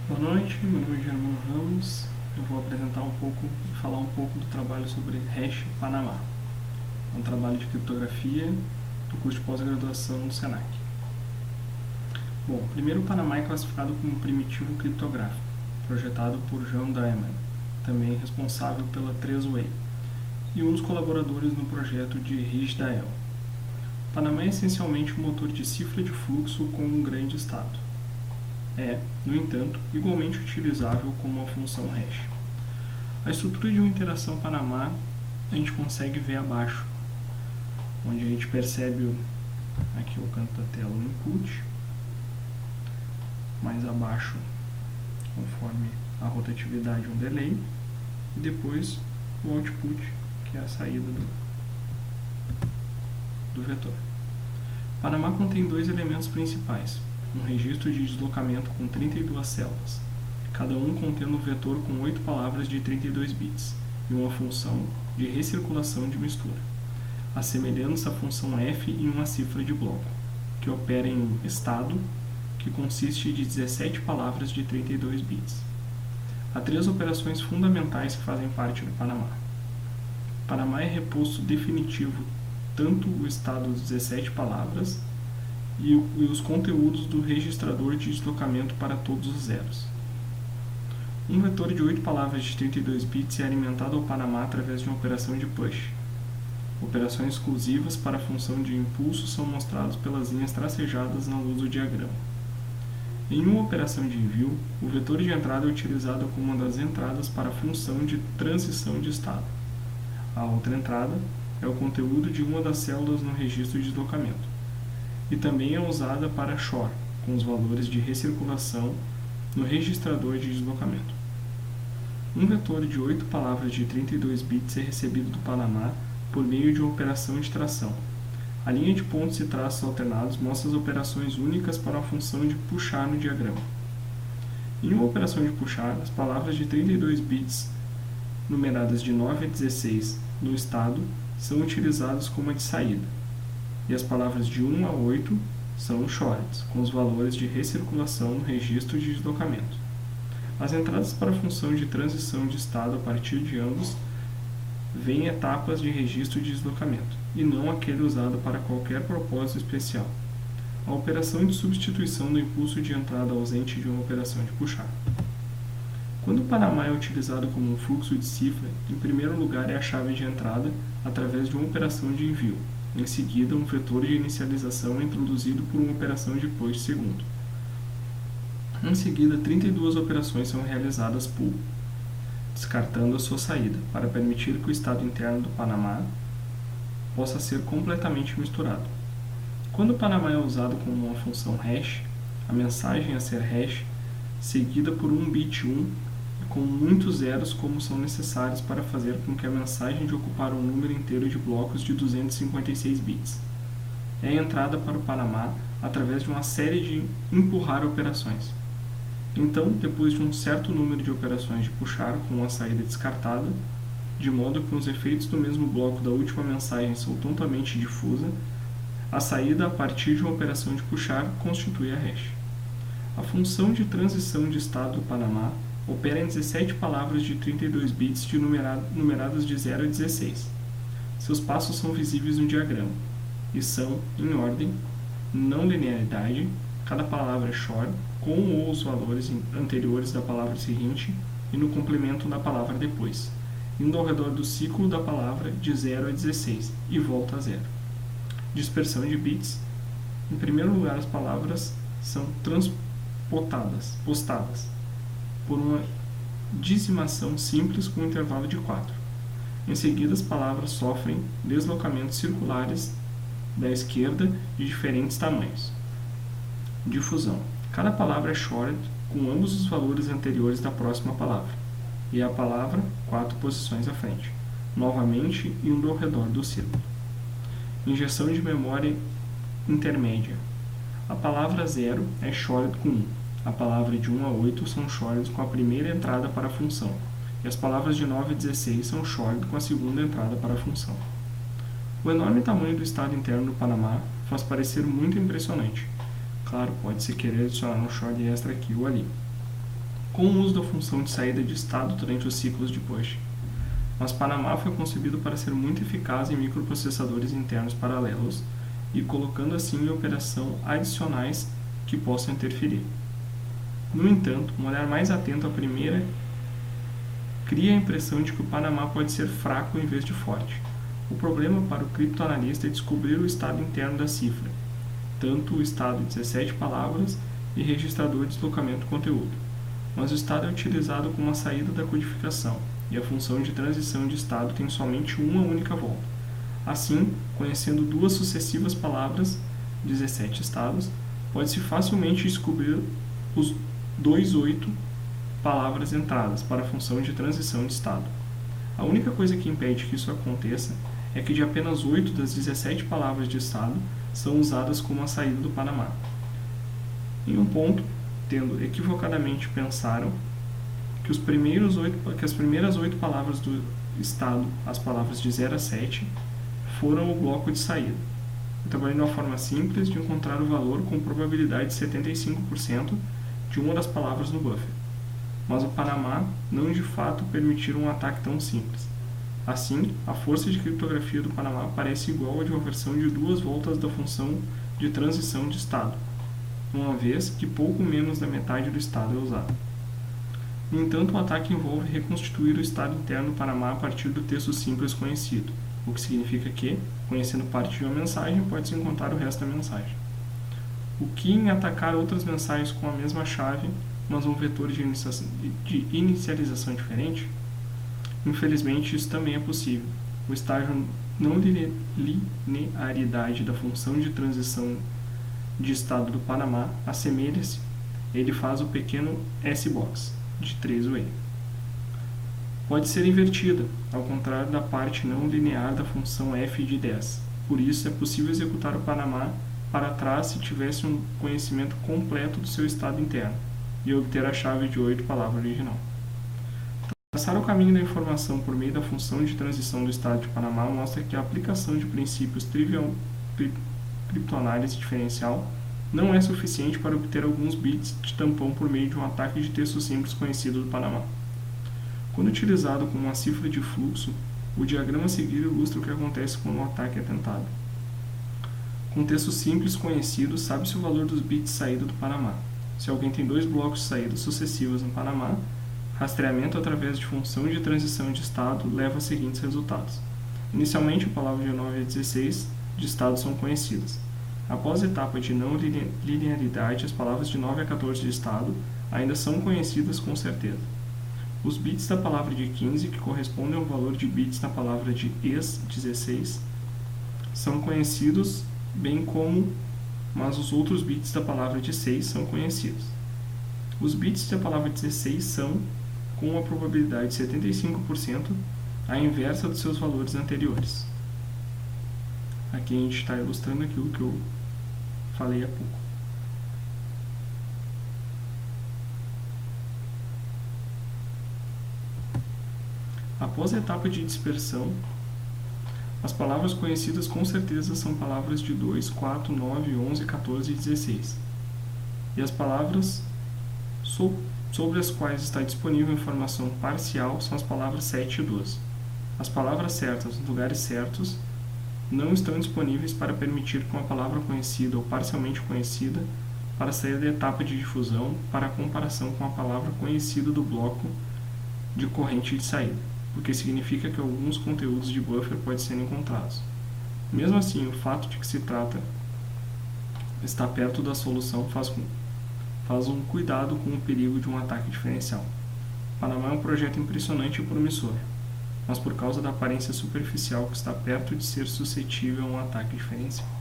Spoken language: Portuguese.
Boa noite, meu nome é Germano Ramos. Eu vou falar um pouco do trabalho sobre Hash Panamá. É um trabalho de criptografia do curso de pós-graduação do Senac. Bom, primeiro o Panamá é classificado como um primitivo criptográfico, projetado por John Diamond, também responsável pela Trezway, e um dos colaboradores no projeto de Rich-Dael. O Panamá é essencialmente um motor de cifra de fluxo com um grande estado. É, no entanto, igualmente utilizável como uma função hash. A estrutura de uma interação Panamá a gente consegue ver abaixo, onde a gente percebe aqui o canto da tela o input, mais abaixo, conforme a rotatividade, um delay, e depois o output, que é a saída do vetor. Panamá contém dois elementos principais: um registro de deslocamento com 32 células, cada um contendo um vetor com 8 palavras de 32 bits, e uma função de recirculação de mistura, assemelhando-se à função f em uma cifra de bloco, que opera em um estado, que consiste de 17 palavras de 32 bits. Há três operações fundamentais que fazem parte do Panamá. Panamá é reposto definitivo tanto o estado de 17 palavras e os conteúdos do registrador de deslocamento para todos os zeros. Um vetor de 8 palavras de 32 bits é alimentado ao Panamá através de uma operação de push. Operações exclusivas para a função de impulso são mostradas pelas linhas tracejadas na luz do diagrama. Em uma operação de envio, o vetor de entrada é utilizado como uma das entradas para a função de transição de estado. A outra entrada é o conteúdo de uma das células no registro de deslocamento, e também é usada para SHOR, com os valores de recirculação no registrador de deslocamento. Um vetor de 8 palavras de 32 bits é recebido do Panamá por meio de uma operação de tração. A linha de pontos e traços alternados mostra as operações únicas para a função de puxar no diagrama. Em uma operação de puxar, as palavras de 32 bits, numeradas de 9 a 16 no estado, são utilizadas como a de saída, e as palavras de 1 a 8 são shorts, com os valores de recirculação no registro de deslocamento. As entradas para a função de transição de estado a partir de ambos vêm etapas de registro de deslocamento, e não aquele usado para qualquer propósito especial. A operação de substituição do impulso de entrada ausente de uma operação de puxar. Quando o Panamá é utilizado como um fluxo de cifra, em primeiro lugar é a chave de entrada através de uma operação de envio. Em seguida, um vetor de inicialização é introduzido por uma operação de push segundo. Em seguida, 32 operações são realizadas pull, descartando a sua saída, para permitir que o estado interno do Panamá possa ser completamente misturado. Quando o Panamá é usado como uma função hash, a mensagem a ser hash, seguida por um bit 1, com muitos zeros como são necessários para fazer com que a mensagem de ocupar um número inteiro de blocos de 256 bits. É a entrada para o Panamá através de uma série de empurrar operações. Então, depois de um certo número de operações de puxar com uma saída descartada, de modo que os efeitos do mesmo bloco da última mensagem são totalmente difusa, a saída a partir de uma operação de puxar constitui a hash. A função de transição de estado do Panamá opera em 17 palavras de 32 bits numeradas de 0 a 16. Seus passos são visíveis no diagrama, e são, em ordem, não linearidade, cada palavra é short, com ou os valores anteriores da palavra seguinte e no complemento da palavra depois, indo ao redor do ciclo da palavra de 0 a 16 e volta a 0. Dispersão de bits. Em primeiro lugar, as palavras são postadas por uma dizimação simples com um intervalo de 4. Em seguida, as palavras sofrem deslocamentos circulares da esquerda de diferentes tamanhos. Difusão. Cada palavra é short com ambos os valores anteriores da próxima palavra, e a palavra 4 posições à frente, novamente indo ao redor do círculo. Injeção de memória intermédia. A palavra 0 é short com 1. A palavra de 1 a 8 são shorts com a primeira entrada para a função, e as palavras de 9 a 16 são short com a segunda entrada para a função. O enorme tamanho do estado interno do Panamá faz parecer muito impressionante. Claro, pode-se querer adicionar um short extra aqui ou ali. com o uso da função de saída de estado durante os ciclos de push. Mas Panamá foi concebido para ser muito eficaz em microprocessadores internos paralelos e colocando assim em operação adicionais que possam interferir. No entanto, um olhar mais atento à primeira cria a impressão de que o Panamá pode ser fraco em vez de forte. O problema para o criptoanalista é descobrir o estado interno da cifra, tanto o estado de 17 palavras e registrador de deslocamento do conteúdo, mas o estado é utilizado como a saída da codificação, e a função de transição de estado tem somente uma única volta. Assim, conhecendo duas sucessivas palavras, 17 estados, pode-se facilmente descobrir os 28 palavras entradas para a função de transição de estado. A única coisa que impede que isso aconteça é que de apenas 8 das 17 palavras de estado são usadas como a saída do Panamá. Em um ponto, tendo equivocadamente pensaram que as primeiras 8 palavras do estado, as palavras de 0 a 7, foram o bloco de saída. Eu trabalhei de uma forma simples de encontrar o valor com probabilidade de 75% de uma das palavras no buffer. Mas o Panamá não de fato permitiu um ataque tão simples. Assim, a força de criptografia do Panamá parece igual a de uma versão de 2 voltas da função de transição de estado, uma vez que pouco menos da metade do estado é usado. No entanto, o ataque envolve reconstituir o estado interno do Panamá a partir do texto simples conhecido, o que significa que, conhecendo parte de uma mensagem, pode-se encontrar o resto da mensagem. O que em atacar outras mensagens com a mesma chave, mas um vetor de inicialização diferente? Infelizmente, isso também é possível. O estágio não linearidade da função de transição de estado do Panamá assemelha-se, ele faz o pequeno S-box de 3-way. Pode ser invertida, ao contrário da parte não linear da função f de 10. Por isso, é possível executar o Panamá para trás se tivesse um conhecimento completo do seu estado interno e obter a chave de 8 palavra original. Traçar o caminho da informação por meio da função de transição do estado de Panamá mostra que a aplicação de princípios criptoanálise diferencial não é suficiente para obter alguns bits de tampão por meio de um ataque de texto simples conhecido do Panamá. Quando utilizado como uma cifra de fluxo, o diagrama a seguir ilustra o que acontece quando um ataque é tentado. Com texto simples conhecido, sabe-se o valor dos bits de saída do Panamá. Se alguém tem 2 blocos de saída sucessivos no Panamá, rastreamento através de função de transição de estado leva aos seguintes resultados. Inicialmente, a palavra de 9 a 16 de estado são conhecidas. Após a etapa de não linearidade, as palavras de 9 a 14 de estado ainda são conhecidas com certeza. Os bits da palavra de 15, que correspondem ao valor de bits na palavra de ex-16, são conhecidos, bem como, mas os outros bits da palavra de 6 são conhecidos. Os bits da palavra 16 são, com uma probabilidade de 75%, a inversa dos seus valores anteriores. Aqui a gente está ilustrando aquilo que eu falei há pouco. Após a etapa de dispersão, as palavras conhecidas com certeza são palavras de 2, 4, 9, 11, 14 e 16. E as palavras sobre as quais está disponível informação parcial são as palavras 7 e 12. As palavras certas nos lugares certos não estão disponíveis para permitir que uma palavra conhecida ou parcialmente conhecida para sair da etapa de difusão para a comparação com a palavra conhecida do bloco de corrente de saída, porque significa que alguns conteúdos de buffer podem ser encontrados. Mesmo assim, o fato de que se trata está perto da solução faz um cuidado com o perigo de um ataque diferencial. Panamá é um projeto impressionante e promissor, mas por causa da aparência superficial que está perto de ser suscetível a um ataque diferencial.